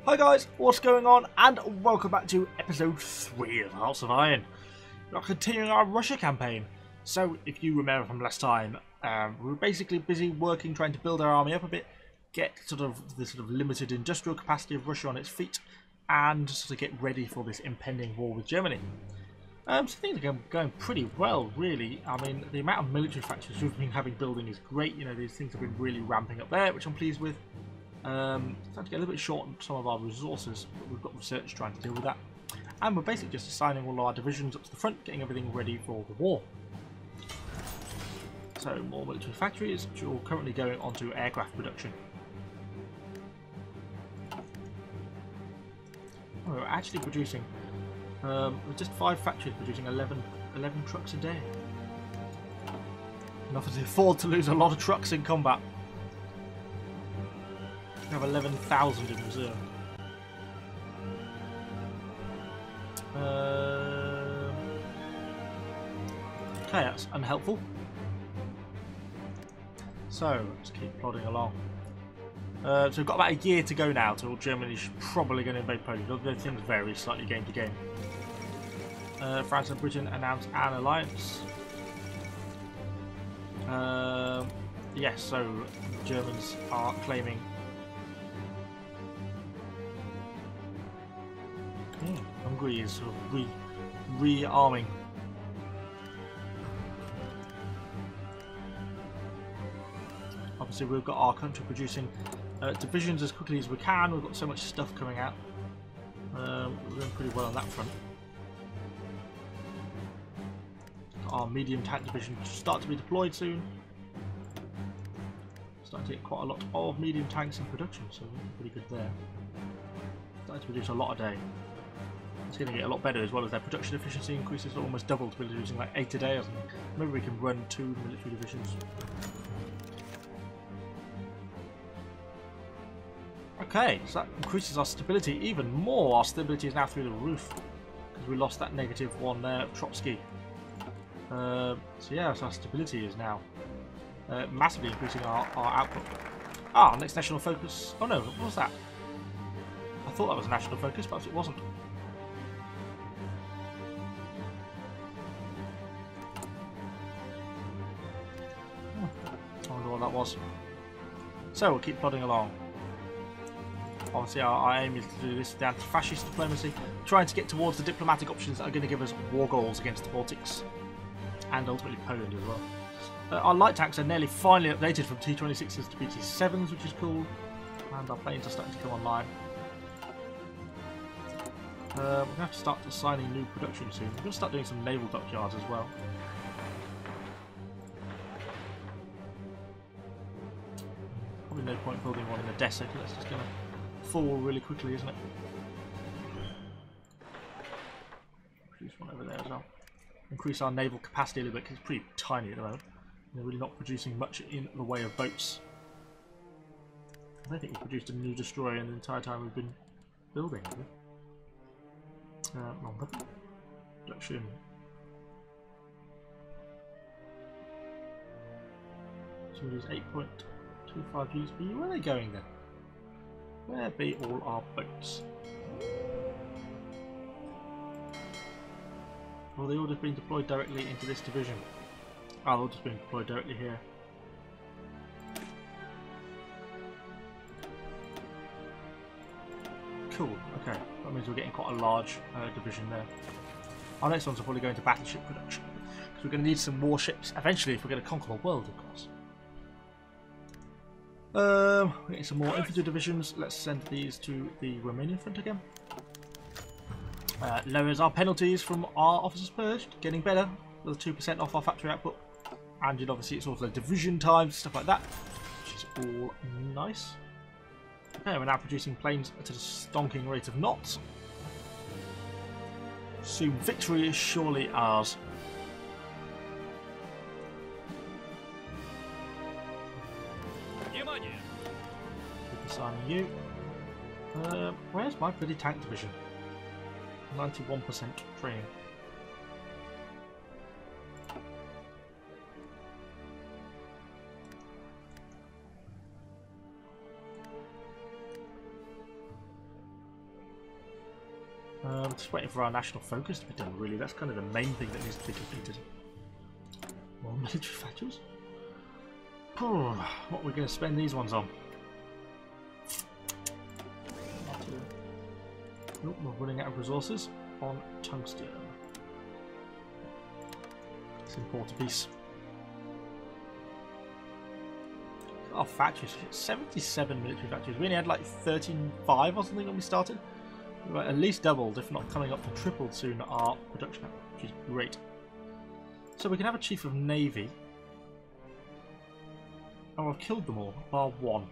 Hi guys, what's going on? And welcome back to episode 3 of Hearts of Iron. We're continuing our Russia campaign. So, if you remember from last time, we were basically busy working, trying to build our army up a bit, get the limited industrial capacity of Russia on its feet, and sort of get ready for this impending war with Germany. So things are going pretty well, really. I mean, the amount of military factories we've been having building is great. You know, these things have been really ramping up there, which I'm pleased with. Starting to get a little bit short on some of our resources, but we've got research trying to deal with that. And we're basically just assigning all our divisions up to the front, getting everything ready for the war. So, more military factories, which are all currently going onto aircraft production. We're actually producing, just 5 factories producing 11 trucks a day. Enough to afford to lose a lot of trucks in combat. We have 11,000 in reserve. Okay, that's unhelpful. So, let's keep plodding along. So we've got about a year to go now till Germany's probably going to invade Poland, although things vary slightly game to game. France and Britain announced an alliance. Yes, so the Germans are claiming... Hungary is sort of re-arming. Obviously we've got our country producing divisions as quickly as we can. We've got so much stuff coming out. We're doing pretty well on that front. Our medium tank division should start to be deployed soon. Starting to get quite a lot of medium tanks in production, so we're pretty good there. Starting to produce a lot a day. It's going to get a lot better as well as their production efficiency increases, almost double to be using like 8 a day or something. Maybe we can run 2 military divisions. Okay, so that increases our stability even more. Our stability is now through the roof because we lost that -1 there, Trotsky. So yeah, so our stability is now massively increasing our output. Ah, next national focus. Oh no, what was that? I thought that was a national focus, but it wasn't. I wonder what that was. So we'll keep plodding along. Obviously our aim is to do this with the anti-fascist diplomacy, trying to get towards the diplomatic options that are going to give us war goals against the Baltics and ultimately Poland as well. Our light tanks are nearly finally updated from T-26s to BT-7s, which is cool, and our planes are starting to come online. We're going to have to start assigning new production soon. We're going to start doing some naval dockyards as well. Probably no point building one in Odessa because that's just going to fall really quickly, isn't it? Produce one over there as well. Increase our naval capacity a little bit because it's pretty tiny at the moment. We're really not producing much in the way of boats. I don't think we've produced a new destroyer in the entire time we've been building. Wrong button. Production. So we use 8.25 units per year. Where are they going then? Where be all our boats? Well, they all just been deployed directly into this division. Oh, they'll just been deployed directly here. Cool, okay. That means we're getting quite a large division there. Our next ones are probably going to battleship production. Because we're going to need some warships eventually if we're going to conquer the world, of course. We're getting some more infantry divisions. Let's send these to the Romanian front again. Lowers our penalties from our officers purged, getting better, with 2% off our factory output. And obviously it's also division times, stuff like that, which is all nice. Okay, we're now producing planes at a stonking rate of knots. Soon victory is surely ours. Keep assigning you. Where's my bloody tank division? 91% training. Just waiting for our national focus to be done, really. That's kind of the main thing that needs to be completed. More military factories. What are we going to spend these ones on? Nope, we're running out of resources on tungsten. Let's import a piece. Our factories, 77 military factories. We only had like 13.5 or something when we started. We're at least doubled, if not coming up to tripled soon, our production, which is great. So we can have a Chief of Navy. Oh, I've killed them all, bar one.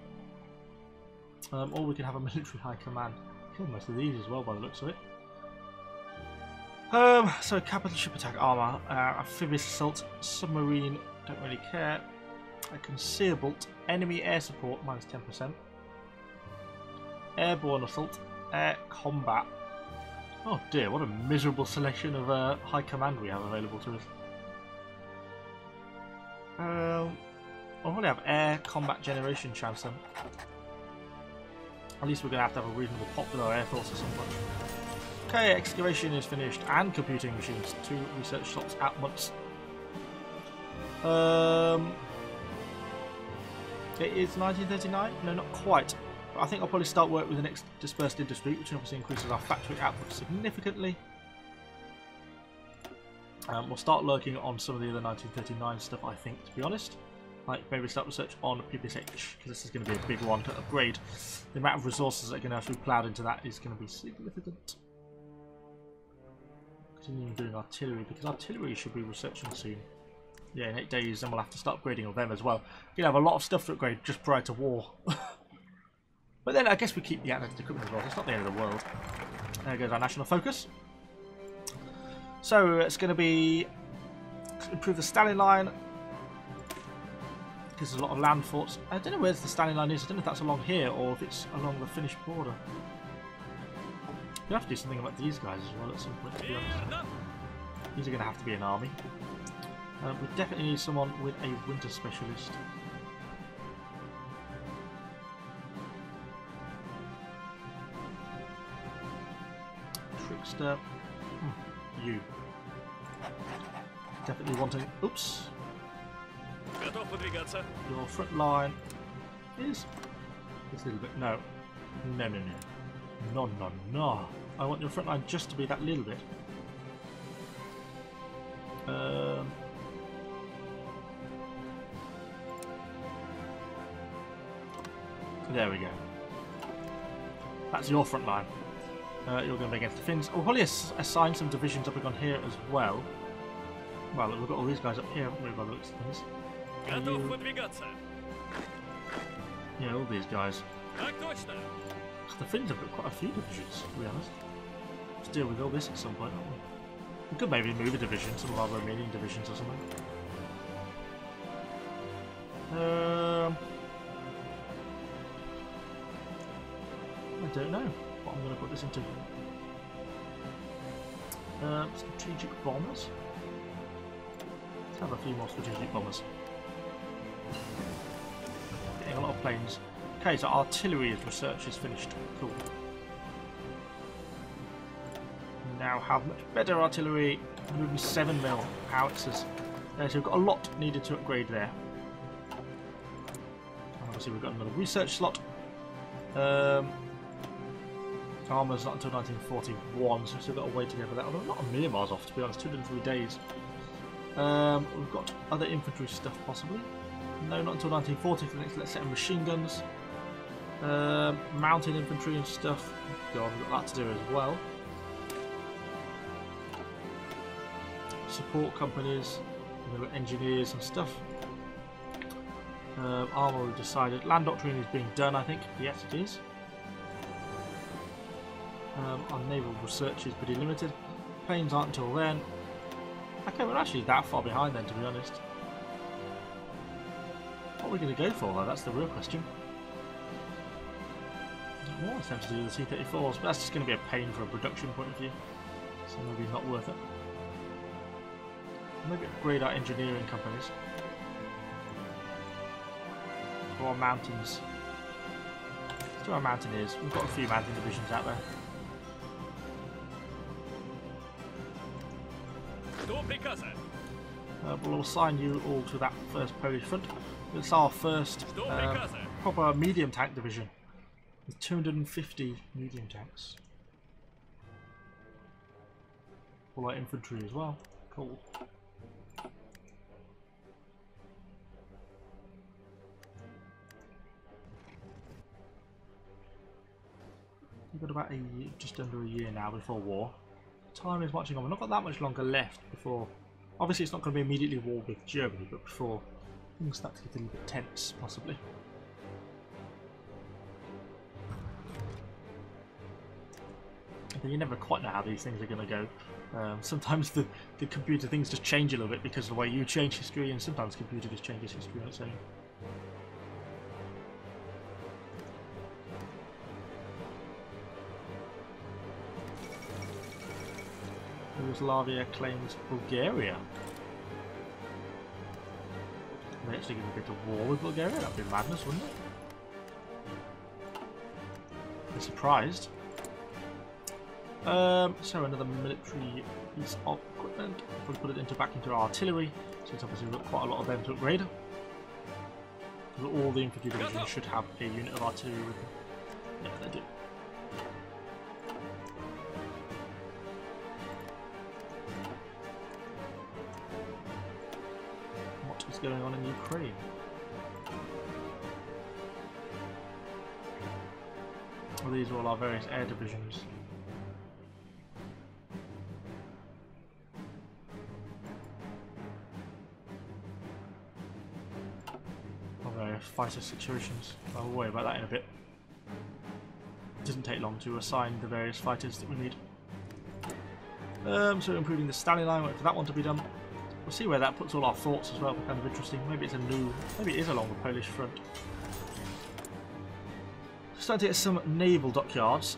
Or we can have a military high command. Killed most of these as well by the looks of it. So capital ship attack armor, amphibious assault, submarine, don't really care. A concealable, enemy air support, minus 10%. Airborne assault, air combat. Oh dear, what a miserable selection of high command we have available to us. I'll probably have air combat generation chance then. At least we're going to have a reasonable pop with our air force at some point. Okay, excavation is finished and computing machines. 2 research slots at once. It is 1939? No, not quite. But I think I'll probably start work with the next dispersed industry, which obviously increases our factory output significantly. We'll start lurking on some of the other 1939 stuff, I think, to be honest. Like maybe start research on PPSH, because this is going to be a big one to upgrade. The amount of resources that are going to have to be ploughed into that is going to be significant. Continuing doing artillery, because artillery should be researching soon. Yeah, in 8 days, and we'll have to start upgrading on them as well. You're going to have a lot of stuff to upgrade just prior to war. But then I guess we keep the outdated equipment as well. It's not the end of the world. There goes our national focus. So it's going to be improve the Stalin line. Because there's a lot of land forts. I don't know where the Stalin line is. I don't know if that's along here or if it's along the Finnish border. We'll have to do something about these guys as well at some point, to be honest. These are going to have to be an army. We definitely need someone with a winter specialist. Trickster. You. Definitely wanting... Oops. Your front line is... This little bit... No. No, no, no. No, no, no. I want your front line just to be that little bit. There we go. That's your front line. You're going to be against the Finns. We'll probably assign some divisions up on here as well. Well, look, we've got all these guys up here, haven't we, by the looks of things? Yeah, all these guys. The Finns have got quite a few divisions, to be honest. Let's deal with all this at some point, aren't we? We could maybe move a division, some of our remaining divisions or something. I don't know what I'm going to put this into. Strategic bombers. Let's have a few more strategic bombers. Getting a lot of planes. Okay, so artillery research is finished. Cool. Now have much better artillery. 107mm howitzers. So we've got a lot needed to upgrade there. Obviously we've got another research slot. Armour's not until 1941, so we've still got a way to go for that. Although not a million miles off, to be honest, 203 days. We've got other infantry stuff possibly. No, not until 1940 for the next set of machine guns. Mounted infantry and stuff. God, we've got that to do as well. Support companies, engineers and stuff. Armour we've decided. Land doctrine is being done, I think. Yes, it is. Our naval research is pretty limited. Planes aren't until then. Okay, we're actually that far behind then, to be honest. What are we going to go for though? That's the real question. I'm more tempted to do the T-34s, but that's just going to be a pain from a production point of view. So maybe not worth it. Maybe upgrade our engineering companies. For our mountains. Let's do our mountaineers. We've got a few mountain divisions out there. We'll assign you all to that first Polish front. It's our first proper medium tank division with 250 medium tanks. All our infantry as well. Cool. We've got about just under a year now before war. Time is marching on. We've not got that much longer left before. Obviously, it's not going to be immediately war with Germany, but before things start to get a little bit tense, possibly. But you never quite know how these things are going to go. Sometimes the computer things just change a little bit because of the way you change history, and sometimes the computer just changes history on its own. Yugoslavia claims Bulgaria. They actually going to go to war with Bulgaria? That'd be madness, wouldn't it? I'm surprised. So another military piece of equipment. If we put it back into artillery, since obviously we've got quite a lot of them to upgrade. So all the infantry divisions should have a unit of artillery with them. Yeah, they do. What is going on in Ukraine? Well, these are all our various air divisions. Fighter situations. I'll worry about that in a bit. It doesn't take long to assign the various fighters that we need. So improving the standing line, wait for that one to be done. We'll see where that puts all our thoughts as well. Kind of interesting. Maybe it's maybe it is along the Polish front. Starting to get some naval dockyards.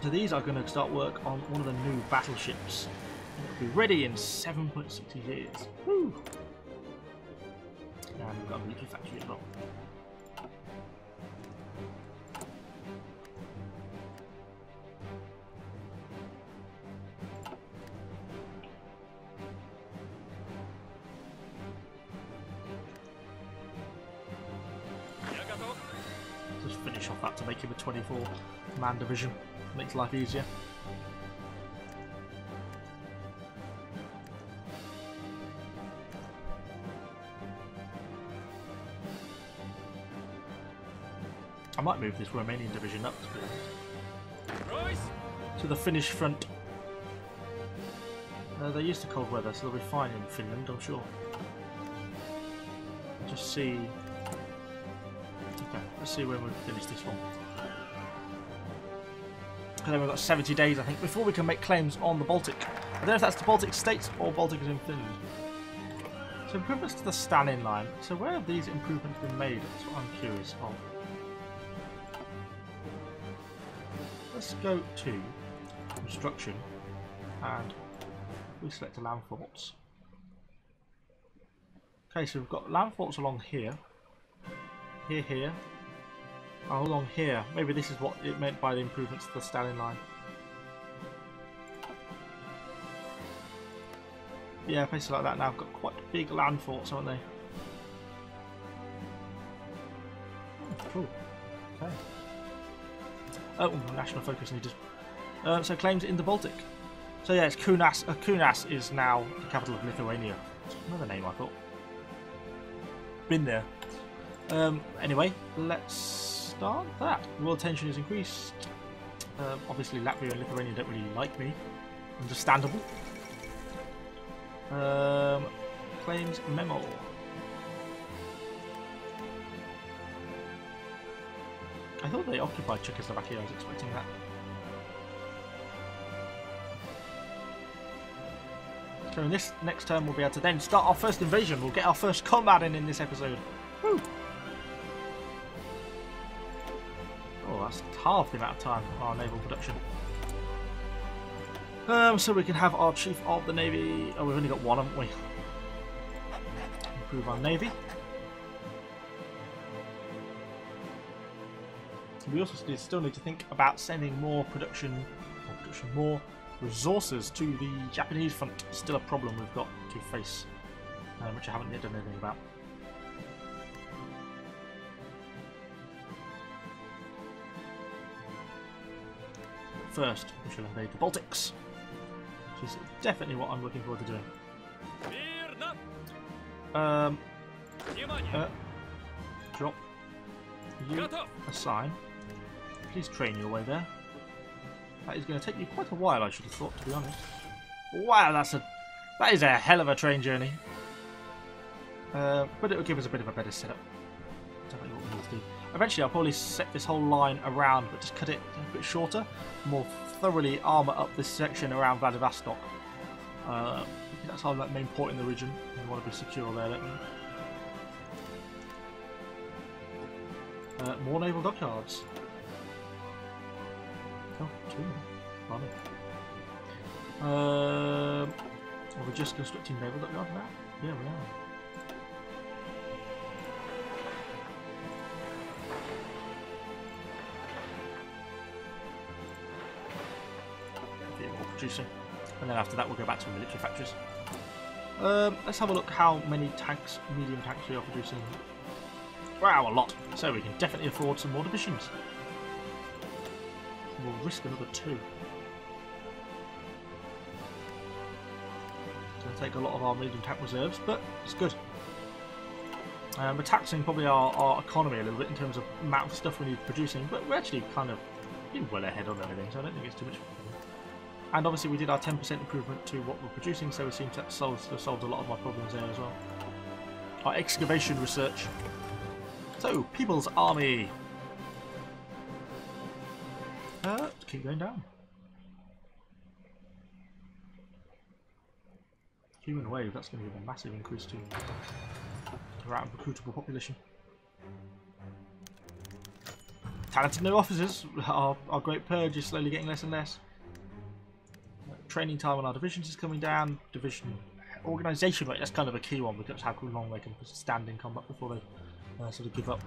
So these are going to start work on one of the new battleships. It'll be ready in 7.6 years. Woo! And we've got a military factory as well. Just finish off that to make him a 24-man division. Makes life easier. I might move this Romanian division up to the Finnish front. They're used to cold weather, so they'll be fine in Finland, I'm sure. Just see. Okay, let's see when we finish this one. And then we've got 70 days, I think, before we can make claims on the Baltic. I don't know if that's the Baltic states or Baltic is in Finland. So improvements to the standing line. So where have these improvements been made? That's what I'm curious of. Let's go to construction and we select a land forts. Okay, so we've got land forts along here, here, and along here. Maybe this is what it meant by the improvements to the standing line. Yeah, places like that now have got quite big land forts, haven't they? Oh, cool. Okay. Oh, national focus needed. So claims in the Baltic. So yeah, it's Kaunas. Kaunas is now the capital of Lithuania. That's another name I thought. Been there. Anyway, let's start that. World tension is increased. Obviously Latvia and Lithuania don't really like me. Understandable. Claims memo. I thought they occupied Czechoslovakia, I was expecting that. So in this next turn we'll be able to then start our first invasion. We'll get our first combat in this episode. Woo! Oh, that's half the amount of time for our naval production. So we can have our Chief of the Navy. Oh, we've only got one, haven't we? Improve our Navy. We also still need to think about sending more production, more resources to the Japanese front. Still a problem we've got to face, which I haven't yet done anything about. First, we shall invade the Baltics, which is definitely what I'm looking forward to doing. Drop you assign. Please train your way there. That is going to take you quite a while, I should have thought, to be honest. Wow, that is a hell of a train journey. But it will give us a bit of a better setup. Definitely what we need to do. Eventually, I'll probably set this whole line around, but just cut it a bit shorter. More thoroughly armour up this section around Vladivostok. That's our main port in the region. We want to be secure there, don't we? More naval dockyards. Oh, 2. Funny. Are we just constructing naval dockyards now? Yeah, we are. Producing, and then after that we'll go back to military factories. Let's have a look how many tanks, medium tanks we are producing. Wow, a lot. So we can definitely afford some more divisions. We'll risk another 2. It's going to take a lot of our medium tank reserves, but it's good. We're taxing probably our economy a little bit in terms of amount of stuff we need producing, but we're actually kind of well ahead on everything, so I don't think it's too much. And obviously we did our 10% improvement to what we're producing, so we seem to have solved a lot of our problems there as well. Our excavation research. So, People's Army. Let's keep going down. Human wave, that's going to give a massive increase to our recruitable population. Talented new officers. Our great purge is slowly getting less and less. Training time on our divisions is coming down. Division organisation rate, that's kind of a key one, because how long they can stand in combat before they sort of give up.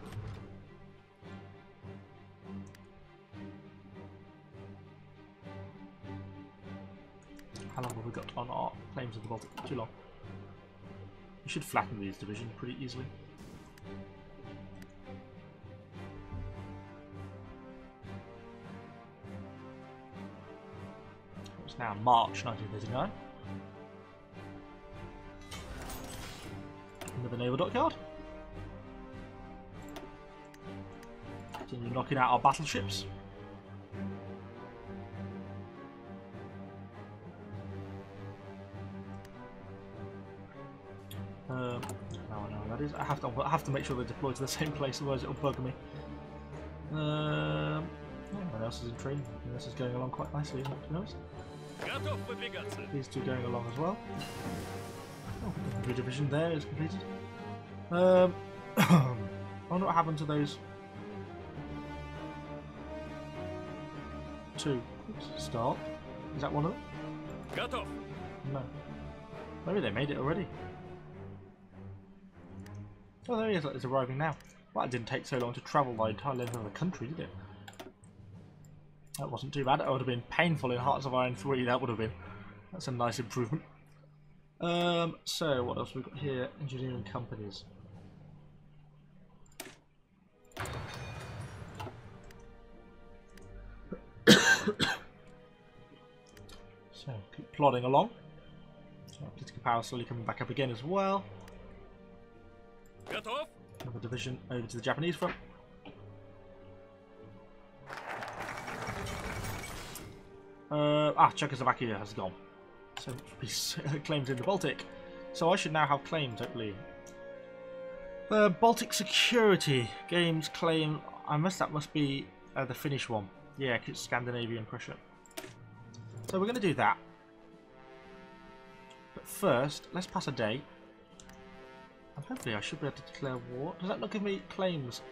How long have we got on our claims of the Baltic? Too long. We should flatten these divisions pretty easily. It's now March 1939. Another naval dockyard. Continue knocking out our battleships. No, that is. I have to make sure they're deployed to the same place, otherwise it'll bug me. Everyone else is in training. This is going along quite nicely, isn't it, to be honest? These two going along as well. Oh, the division there is completed. I wonder what happened to those two. Oops, start. Is that one of them? No. Maybe they made it already. Oh, there he is. It's arriving now. Well, it didn't take so long to travel the entire length of the country, did it? That wasn't too bad. That would have been painful in Hearts of Iron 3. That would have been. That's a nice improvement. So what else have we got here? Engineering companies. So keep plodding along. So our political power slowly coming back up again as well. Another division over to the Japanese front. Czechoslovakia has gone. So peace claims in the Baltic. So I should now have claims, hopefully. Baltic security games claim. That must be the Finnish one. Yeah, it's Scandinavian Prussia. So we're going to do that. But first, let's pass a day. And hopefully I should be able to declare war. Does that not give me claims?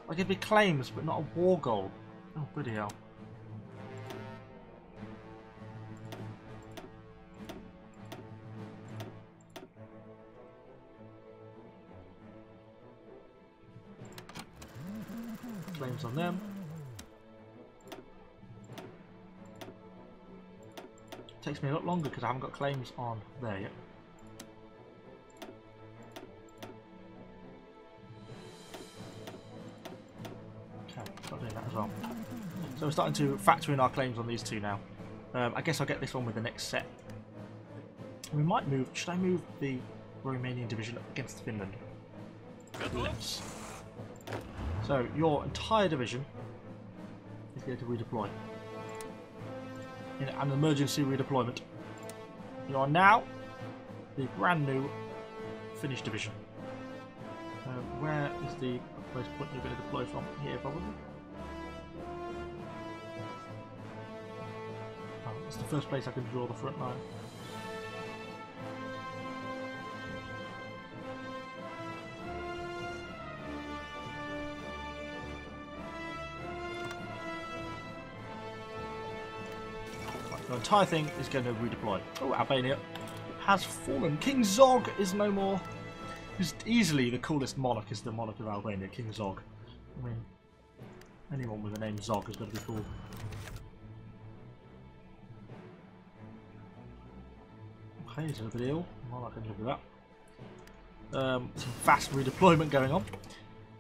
I give me claims, but not a war goal. Oh, bloody hell. Claims on them. takes me a lot longer because I haven't got claims on there yet. Okay, start doing that as well. So we're starting to factor in our claims on these two now. I guess I'll get this one with the next set. We might move. Should I move the Romanian division up against Finland? Let's. So your entire division is going to redeploy in an emergency redeployment. You are now the brand new Finnish division. Where is the place point you're going to deploy from? Here, probably. Oh, it's the first place I can draw the front line. The entire thing is going to redeploy. Oh, Albania has fallen. King Zog is no more. He's easily the coolest monarch is the monarch of Albania, King Zog. I mean, anyone with the name Zog is going to be cool. Okay, he's a little bit ill. Well, I can live with that. Some fast redeployment going on.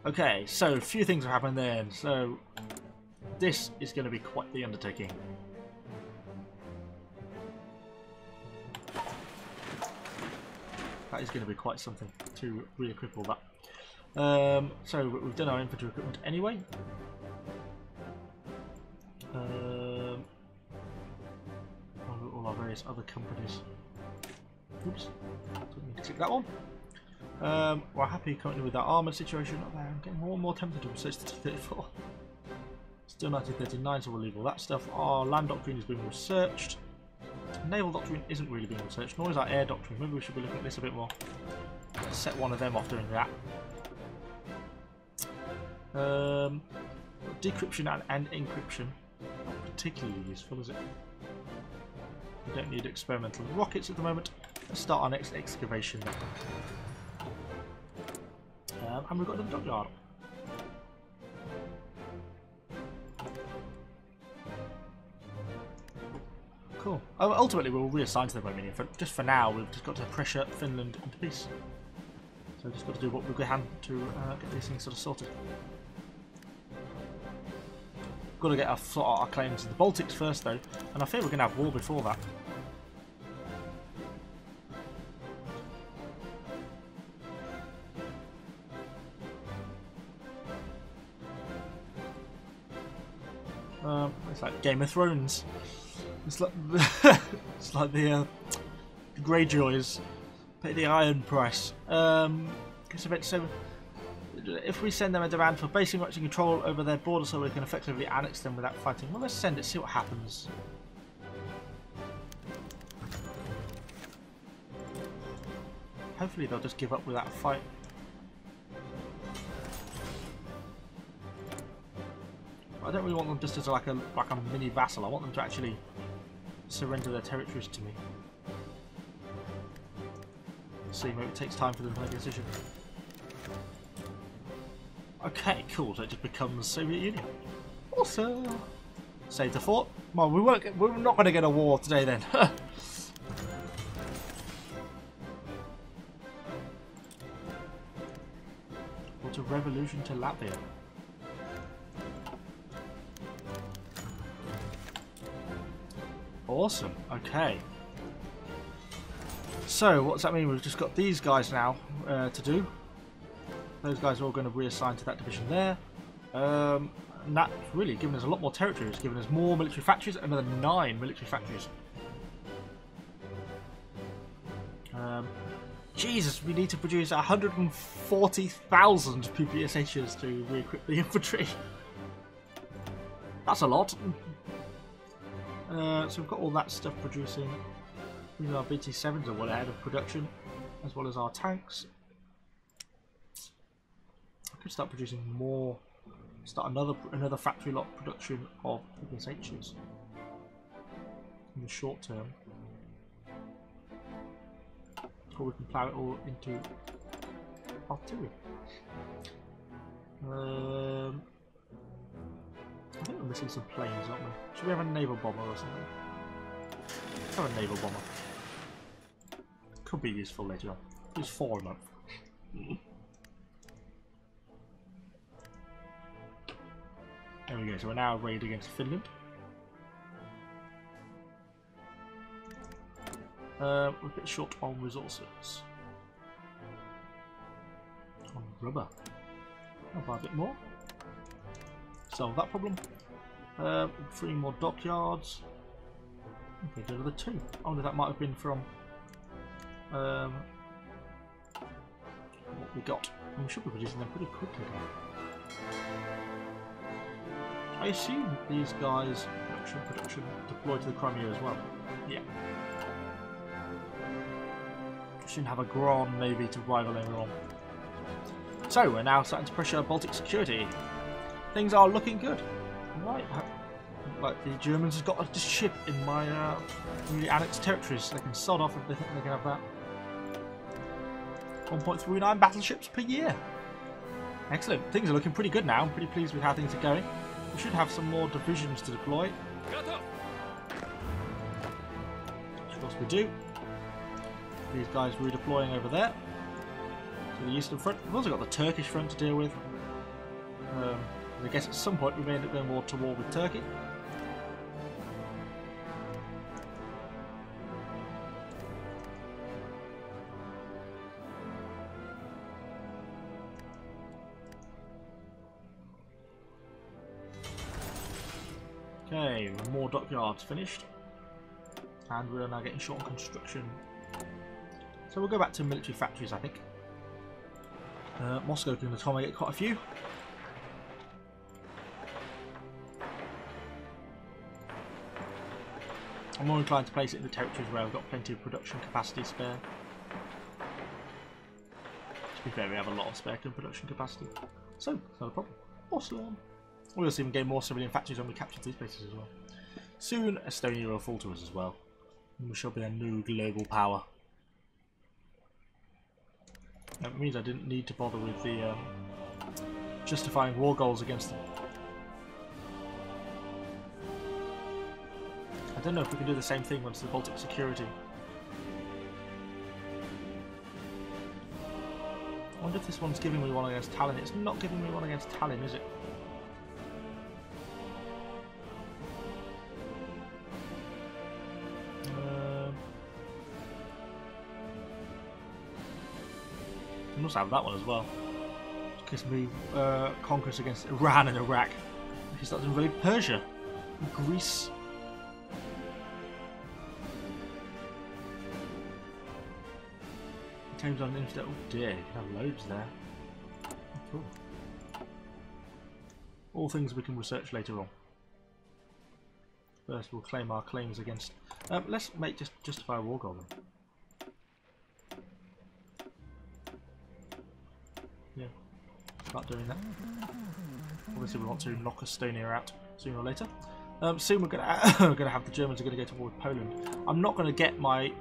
Okay, so a few things have happened then. So this is going to be quite the undertaking. That is going to be quite something to re-equip all that. So we've done our infantry equipment anyway. All our various other companies. Oops, didn't need to click that one. We're happy currently with that armoured situation up there. I'm getting more and more tempted to research the T-34. Still 1939, so we'll leave all that stuff. Our land doctrine is being researched. Naval doctrine isn't really being researched, nor is our air doctrine. Maybe we should be looking at this a bit more. Let's set one of them off doing that. Decryption and encryption. Not particularly useful, is it? We don't need experimental rockets at the moment. Let's start our next excavation. And we've got another dockyard. Cool. Oh, ultimately, we'll reassign to the Romanian front. Just for now, we've just got to pressure Finland into peace. So we've just got to do what we can to get these things sort of sorted. Got to get sort out our claims in the Baltics first, though, and I fear we're going to have war before that. It's like Game of Thrones. It's like it's like the Greyjoys pay the iron price. So if we send them a demand for basic rights and control over their border so we can effectively annex them without fighting, well, let's send it, see what happens. Hopefully they'll just give up without a fight. I don't really want them just as like a mini vassal. I want them to actually surrender their territories to me. See, maybe it takes time for them to make a decision. Okay, cool. So it just becomes Soviet Union. Awesome. Save the fort. Well, we're not going to get a war today then. What a revolution to Latvia. Awesome. Okay. So, what does that mean? We've just got these guys now to do. Those guys are all going to reassign to that division there. And that's really given us a lot more territory. It's given us more military factories, another 9 military factories. Jesus, we need to produce 140,000 PPSHs to re-equip the infantry. That's a lot. So we've got all that stuff producing. Even our BT-7s are well ahead of production, as well as our tanks. I could start producing more. Start another factory lot production of PPSHs in the short term. Or we can plough it all into artillery. I think we're missing some planes, aren't we? Should we have a naval bomber or something? Let's have a naval bomber. Could be useful later on. Use 4 a month. There we go, so we're now raid against Finland. We're a bit short on resources. On rubber. I'll buy a bit more. Solve that problem. 3 more dockyards. Okay, do another 2. I wonder if that might have been from what we got. And we should be producing them pretty quickly now. I assume these guys production deploy to the Crimea as well. Yeah. Shouldn't have a Grand Navy to rival later on. So we're now starting to pressure Baltic security. Things are looking good. Right. Like the Germans have got a ship in my newly annexed territories. So they can sod off if they think they can have that. 1.39 battleships per year. Excellent. Things are looking pretty good now. I'm pretty pleased with how things are going. We should have some more divisions to deploy. Of course we do. These guys redeploying over there to the eastern front. We've also got the Turkish front to deal with. I guess at some point we may end up going to war with Turkey. Okay, more dockyards finished. And we're now getting short on construction. So we'll go back to military factories, I think. Moscow can accommodate quite a few. I'm more inclined to place it in the territories where I've got plenty of production capacity spare. To be fair, we have a lot of spare production capacity. So, not a problem. Awesome. We'll also even gain more civilian factories when we capture these places as well. Soon, Estonia will fall to us as well. And we shall be a new global power. That means I didn't need to bother with the justifying war goals against them. I don't know if we can do the same thing once the Baltic security. I wonder if this one's giving me one against Tallinn. It's not giving me one against Tallinn, is it? I must have that one as well. It gives me conquest against Iran and Iraq. He starts to invade Persia, Greece. Claims on internet. Oh dear, you can have loads there. Oh, cool. All things we can research later on. First, we'll claim our claims against. Let's make justify a war goal then. Yeah, start doing that. Obviously, we want to knock Estonia out sooner or later. Soon we're gonna have the Germans are gonna go to war with Poland. I'm not gonna get my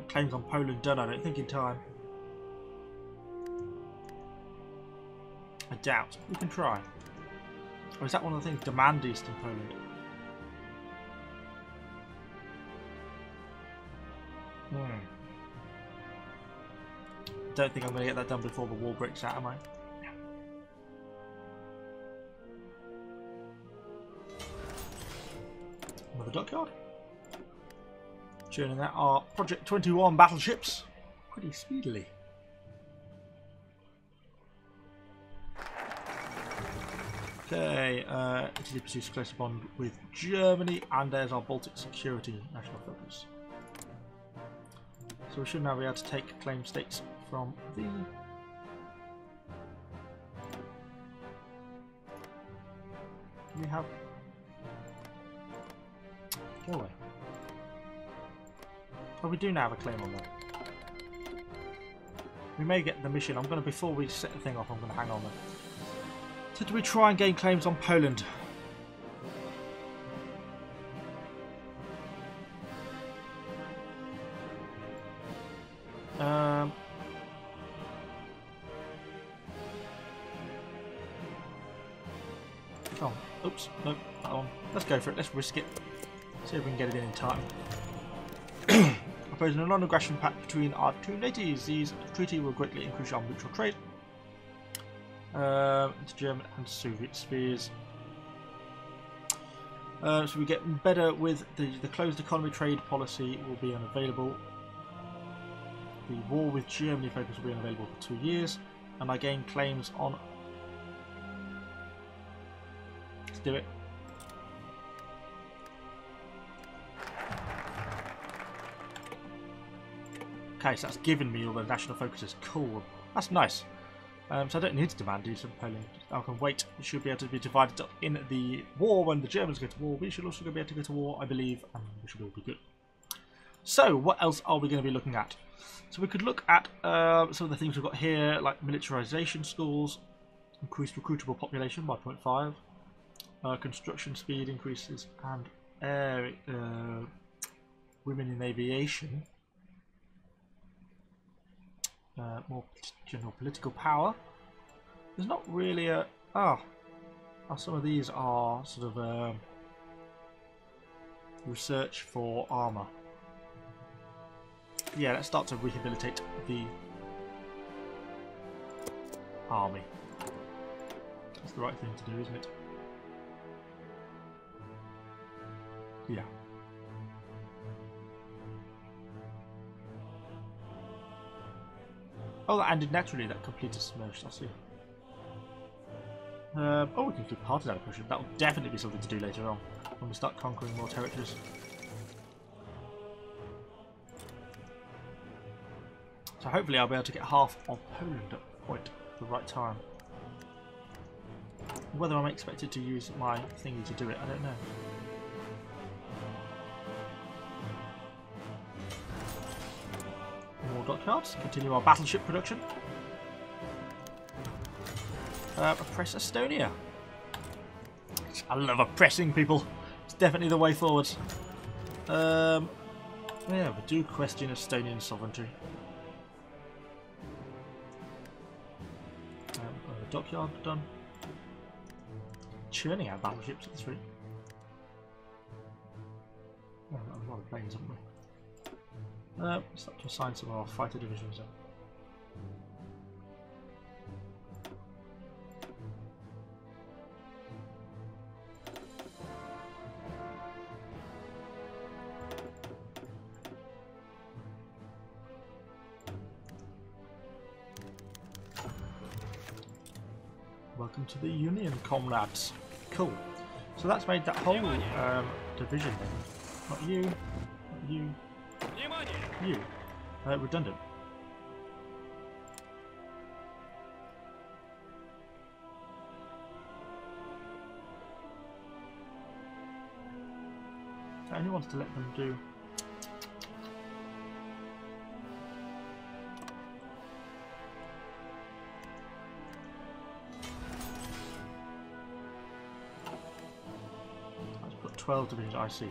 claims on Poland done, I don't think, in time. I doubt. We can try. Or is that one of the things? Demand Eastern Poland. Don't think I'm going to get that done before the war breaks out, am I? Another dockyard. Churning out our Project 21 battleships pretty speedily. Okay, Italy pursues closer bond with Germany, and there's our Baltic security national focus. So we should now be able to take claim states from the... Do we have... Norway. Oh, we do now have a claim on that. We may get the mission. I'm going to, before we set the thing off, I'm going to hang on there. So do we try and gain claims on Poland? Oh, oops, nope, that one. Let's go for it. Let's risk it. See if we can get it in time. Proposing a non-aggression pact between our two naties. These treaty will greatly increase our mutual trade into German and Soviet spheres. So we get better with the closed economy trade policy will be unavailable. The war with Germany focus will be unavailable for 2 years, and I gain claims on. Let's do it. Okay, so that's given me all the national focuses. Cool. That's nice. So I don't need to demand use of Poland. I can wait. It should be able to be divided up in the war when the Germans go to war. We should also be able to go to war, I believe, and we should all be good. So, what else are we going to be looking at? So we could look at some of the things we've got here, like militarization schools, increased recruitable population by 0.5, construction speed increases, and women in aviation. More general political power. There's not really a... some of these are sort of research for armour. Yeah, let's start to rehabilitate the army. That's the right thing to do, isn't it? Yeah. Oh, that ended naturally, that completed submerged, I see. We can do part of that push. That will definitely be something to do later on, when we start conquering more territories. So hopefully I'll be able to get half of Poland at the point at the right time. Whether I'm expected to use my thingy to do it, I don't know. More dockyards. Continue our battleship production. Oppress Estonia. I love oppressing people. It's definitely the way forward. Yeah, we do question Estonian sovereignty. The dockyard done. Churning out battleships at 3. Oh, we've got a lot of planes, haven't we? Start to assign some of our fighter divisions then. Welcome to the Union, comrades. Cool. So that's made that whole division then. Not you, not you. You. Redundant. So only wants to let them do. Let's put 12 divisions, I see.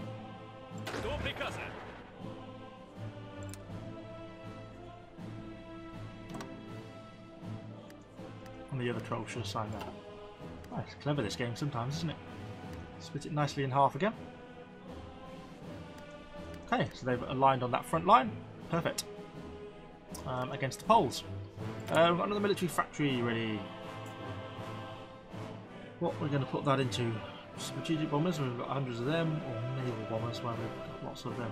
And the other 12 should assign that. Oh, it's clever this game sometimes, isn't it? Split it nicely in half again. Okay, so they've aligned on that front line. Perfect. Against the Poles. We've got another military factory ready. What we're going to put that into? Strategic bombers, we've got hundreds of them, or naval bombers where we've got lots of them.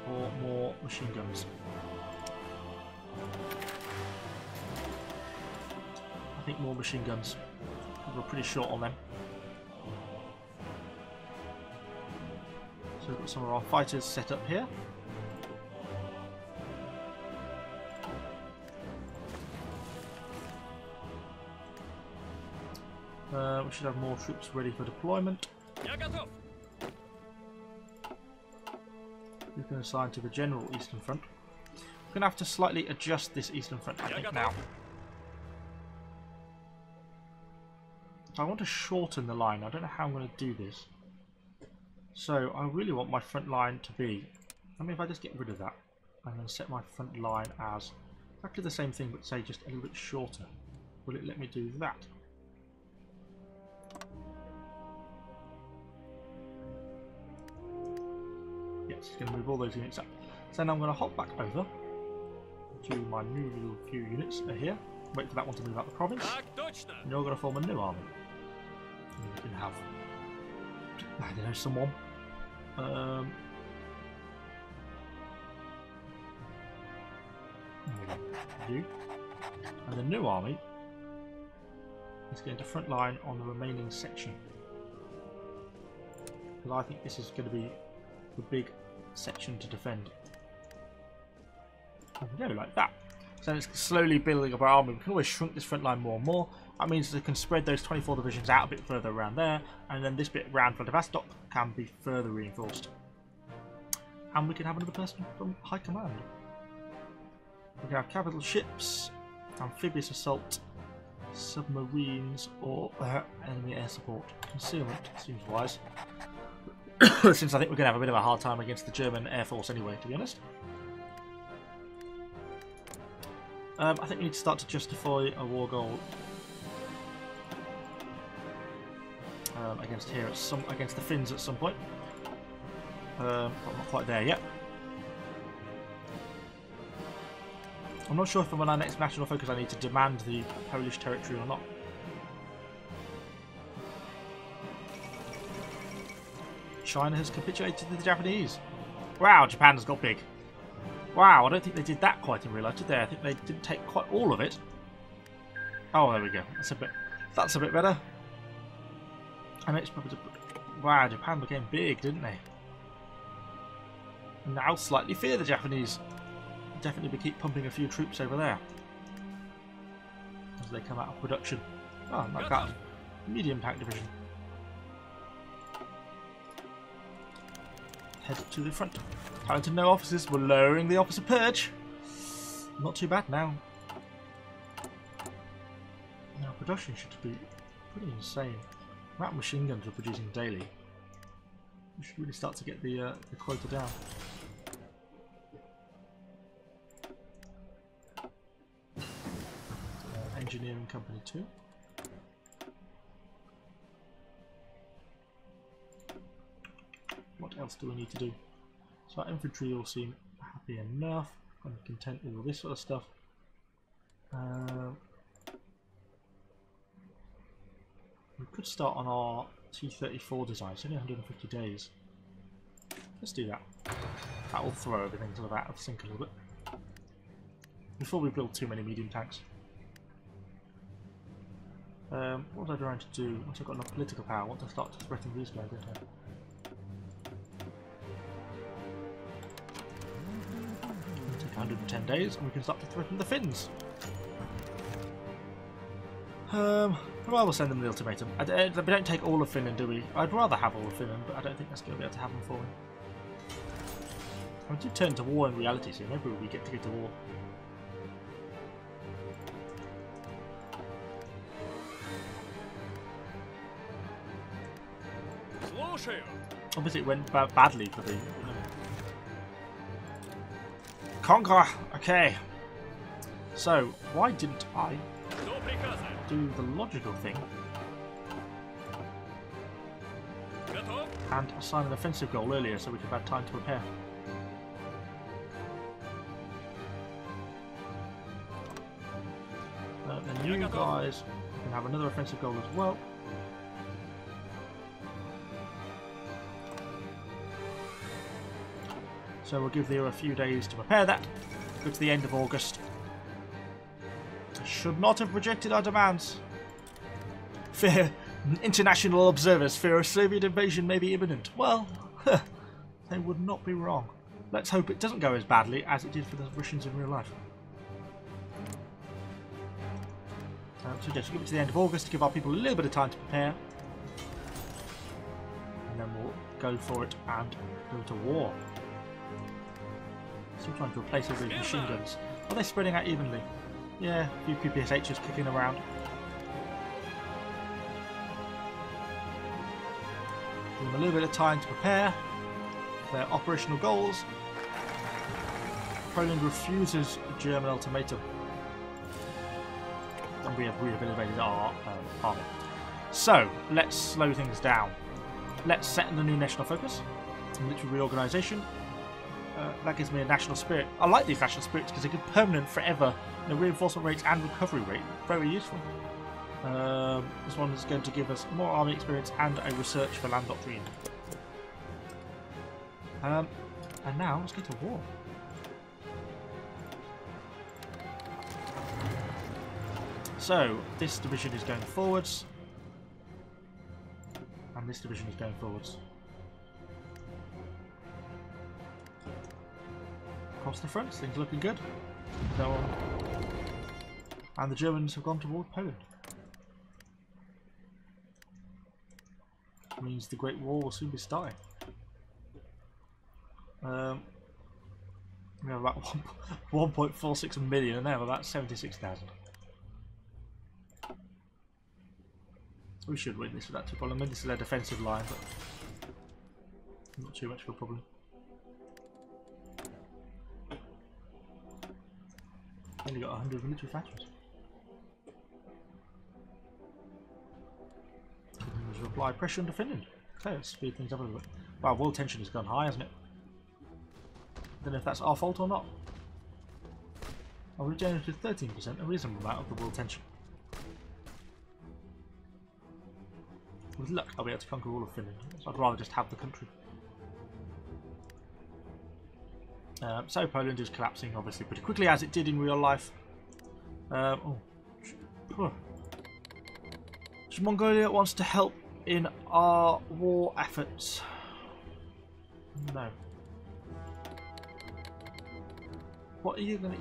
Or more machine guns. I think more machine guns. We're pretty short on them. So we've got some of our fighters set up here. We should have more troops ready for deployment. We can assign to the general Eastern Front. We're going to have to slightly adjust this Eastern Front, I think, now. I want to shorten the line. I don't know how I'm going to do this. So I really want my front line to be... I mean, if I just get rid of that, I'm going to set my front line as exactly the same thing, but say just a little bit shorter. Will it let me do that? it's going to move all those units up. So then I'm going to hop back over to my new little few units here. Wait for that one to move out the province. And you're going to form a new army. And you can have, I don't know, someone. You. And the new army is going to front line on the remaining section. Because I think this is going to be the big section to defend. There we go, like that. So it's slowly building up our army. We can always shrink this front line more and more. That means they can spread those 24 divisions out a bit further around there, and then this bit around Vladivostok can be further reinforced. And we can have another person from high command. We can have capital ships, amphibious assault, submarines, or enemy air support. Concealment seems wise. Since I think we're going to have a bit of a hard time against the German Air Force anyway, to be honest. I think we need to start to justify a war goal against the Finns at some point. But I'm not quite there yet. I'm not sure if on our next national focus I need to demand the Polish territory or not. China has capitulated to the Japanese. Wow, Japan has got big. Wow, I don't think they did that quite in real life, did they? I think they didn't take quite all of it. Oh, there we go. That's a bit better. And it's probably, wow, Japan became big, didn't they? Now slightly fear the Japanese. Definitely keep pumping a few troops over there as they come out of production. Oh, like that. Medium tank division. Head to the front. Talented no officers. We're lowering the officer purge. Not too bad now. Now production should be pretty insane. The amount of machine guns we're producing daily. We should really start to get the quota down. Engineering Company 2. What else do we need to do? So our infantry all seem happy enough. I'm content with all this sort of stuff. We could start on our T-34 design. It's only 150 days. Let's do that. That will throw everything sort of out of sync a little bit. Before we build too many medium tanks. What was I trying to do? Once I've got enough political power, I want to start to threaten these guys, don't I? It'll take 110 days and we can start to threaten the Finns. Well, we'll send them the ultimatum. We don't take all of Finland, do we? I'd rather have all of Finland, but I don't think that's going to be able to happen for me. I do turn to war in reality, so maybe we get to go to war. Obviously it went badly for the... Conquer! Okay. So, why didn't I do the logical thing and assign an offensive goal earlier so we could have had time to prepare? Then you guys can have another offensive goal as well. So we'll give you a few days to prepare that. Go to the end of August. I should not have rejected our demands. Fear international observers fear a Soviet invasion may be imminent. Well, they would not be wrong. Let's hope it doesn't go as badly as it did for the Russians in real life. So just give it to the end of August to give our people a little bit of time to prepare. And then we'll go for it and go to war. Still trying to replace all these machine guns. Are they spreading out evenly? Yeah, a few PPSHs kicking around. Give them a little bit of time to prepare their operational goals. Poland refuses a German ultimatum. And we have rehabilitated our army. So, let's slow things down. Let's set in the new national focus. Military reorganisation. that gives me a national spirit. I like these national spirits because they give permanent forever, reinforcement rates and recovery rate. Very useful. This one is going to give us more army experience and a research for land doctrine. And now let's get to war. So this division is going forwards, and this division is going forwards. Across the front, things looking good. So, and the Germans have gone toward Poland. Which means the Great War will soon be starting. We have about 1.46 million, and they have about 76,000. We should win this without too problem. I mean, this is their defensive line, but not too much of a problem. Only got 100 military factories. Continues to apply pressure into Finland. Okay, let's speed things up a little bit. Wow, world tension has gone high, hasn't it? Don't know if that's our fault or not. Oh, we've generated 13%, a reasonable amount of the world tension. With luck, I'll be able to conquer all of Finland. So I'd rather just have the country. So Poland is collapsing, obviously, pretty quickly, as it did in real life. Mongolia wants to help in our war efforts. No. What are you gonna?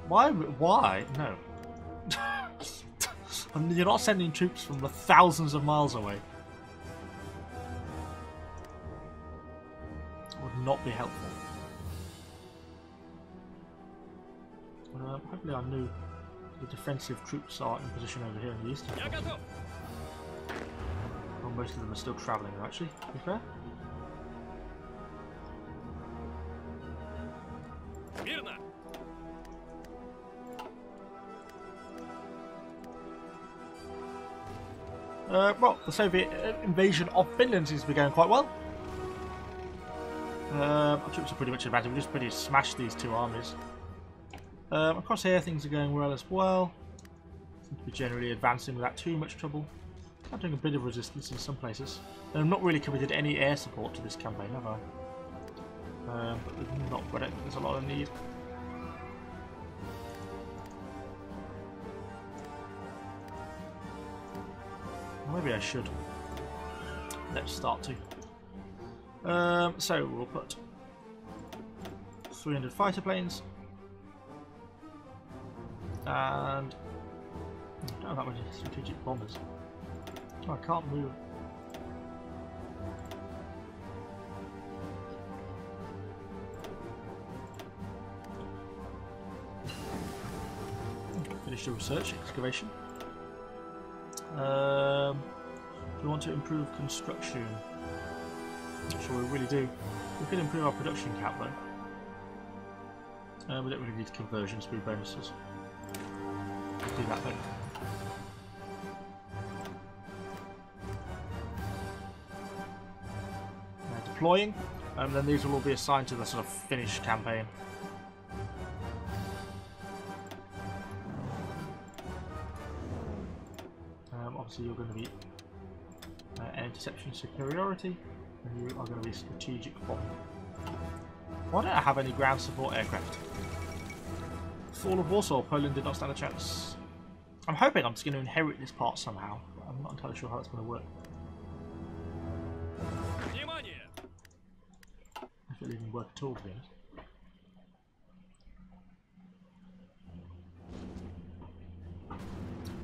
Why? No. You're not sending troops from the thousands of miles away. Would not be helpful. Hopefully I knew the defensive troops are in position over here in the eastern front. Well, most of them are still travelling, actually, to be fair. Well, the Soviet invasion of Finland seems to be going quite well. Our troops are pretty much advanced. We just pretty smashed these two armies. Across here, things are going well as well. Seem to be generally advancing without too much trouble. I'm doing a bit of resistance in some places. And I've not really committed any air support to this campaign, have I? But we've not got it. There's a lot of need. Maybe I should. Let's start to. So we'll put 300 fighter planes. And I don't have that many strategic bombers. Oh, I can't move. Finish the research excavation. Do we want to improve construction? Not sure we really do. We could improve our production cap though. We don't really need conversion speed bonuses. Do that then. Deploying, and then these will all be assigned to the sort of Finnish campaign. Obviously, you're going to be interception superiority, and you are going to be strategic bomb. Why don't I have any ground support aircraft? Fall of Warsaw, Poland did not stand a chance. I'm hoping I'm just going to inherit this part somehow, but I'm not entirely sure how that's going to work. If it'll even work at all, to be honest.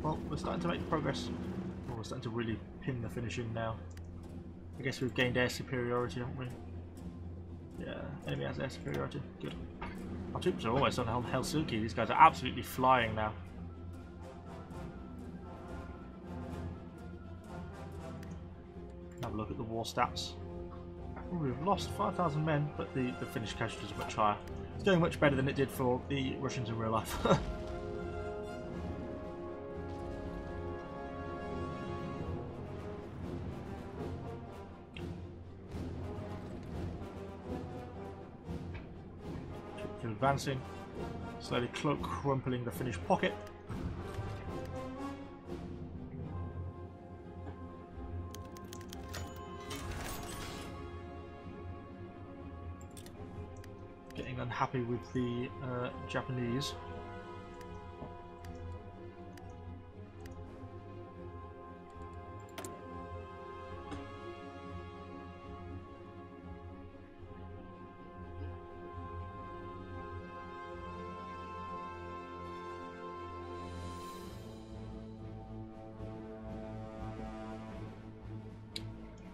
Well, we're starting to make progress. Well, we're starting to really pin the finish in now. I guess we've gained air superiority, haven't we? Yeah, enemy has air superiority. Good. Our troops are almost on Helsinki. These guys are absolutely flying now. Have a look at the war stats. Ooh, we've lost 5,000 men, but the Finnish casualties are much higher. It's going much better than it did for the Russians in real life. advancing, slowly crumpling the Finnish pocket. Getting unhappy with the Japanese.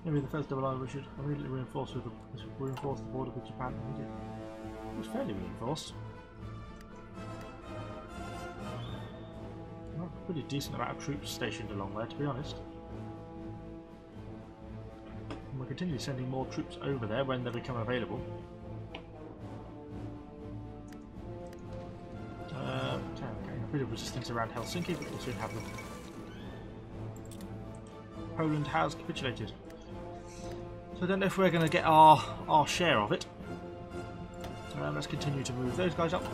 Maybe the first double line we should immediately reinforce the border with Japan immediately. It was fairly reinforced. Well, pretty decent amount of troops stationed along there, to be honest. And we'll continue sending more troops over there when they become available. Getting a bit of resistance around Helsinki, but we'll soon have them. Poland has capitulated. So I don't know if we're going to get our share of it. Let's continue to move those guys up.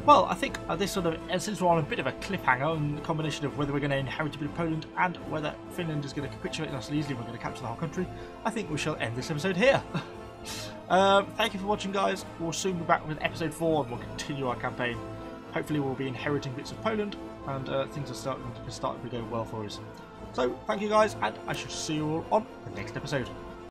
Well, I think this sort of, since we're on a bit of a cliffhanger, and the combination of whether we're going to inherit a bit of Poland and whether Finland is going to capitulate us easily, we're going to capture the whole country, I think we shall end this episode here. Thank you for watching, guys. We'll soon be back with episode 4 and we'll continue our campaign. Hopefully we'll be inheriting bits of Poland and things are starting to go well for us. So, thank you guys, and I shall see you all on the next episode.